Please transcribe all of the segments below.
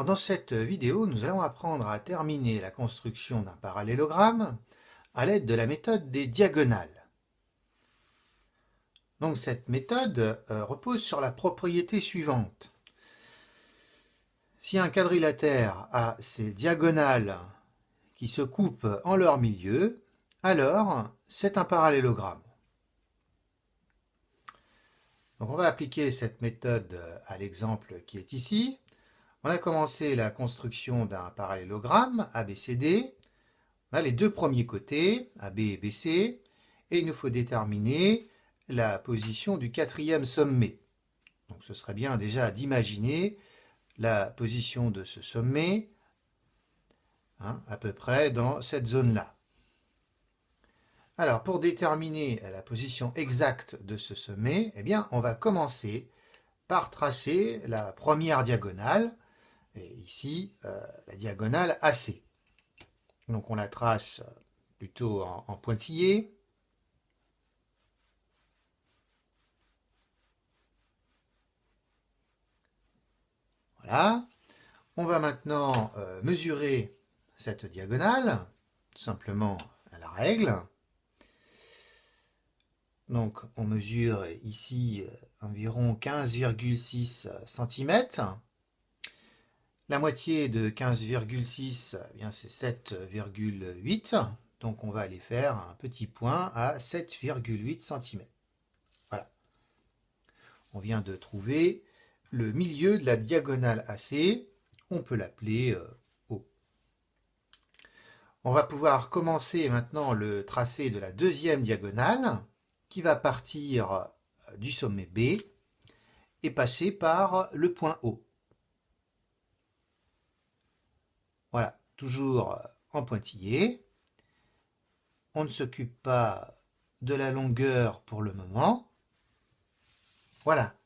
dans cette vidéo, nous allons apprendre à terminer la construction d'un parallélogramme à l'aide de la méthode des diagonales. Donc cette méthode repose sur la propriété suivante. Si un quadrilatère a ses diagonales qui se coupent en leur milieu, alors c'est un parallélogramme. Donc on va appliquer cette méthode à l'exemple qui est ici. On a commencé la construction d'un parallélogramme ABCD. On a les deux premiers côtés, AB et BC, et il nous faut déterminer la position du quatrième sommet. Donc ce serait bien déjà d'imaginer la position de ce sommet, à peu près dans cette zone-là. Alors pour déterminer la position exacte de ce sommet, eh bien, on va commencer par tracer la première diagonale, et ici la diagonale AC. Donc on la trace plutôt en pointillé. Voilà. On va maintenant mesurer cette diagonale, tout simplement à la règle. Donc on mesure ici environ 15,6 cm. La moitié de 15,6, c'est 7,8. Donc on va aller faire un petit point à 7,8 cm. Voilà. On vient de trouver le milieu de la diagonale AC. On peut l'appeler O. On va pouvoir commencer maintenant le tracé de la deuxième diagonale qui va partir du sommet B et passer par le point O. Voilà, toujours en pointillé. On ne s'occupe pas de la longueur pour le moment. Voilà.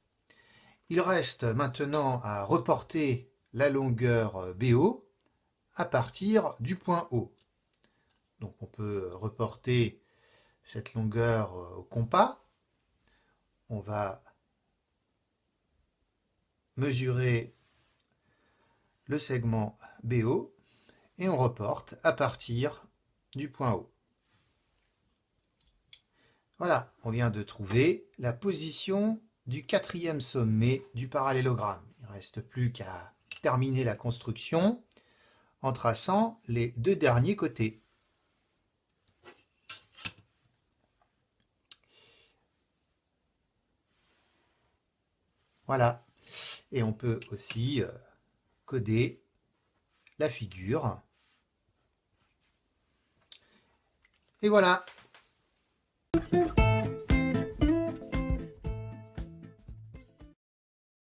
Il reste maintenant à reporter la longueur BO à partir du point O. Donc on peut reporter cette longueur au compas. On va mesurer le segment BO et on reporte à partir du point O. Voilà, on vient de trouver la position du quatrième sommet du parallélogramme. Il ne reste plus qu'à terminer la construction en traçant les deux derniers côtés. Voilà, et on peut aussi coder la figure. Et voilà.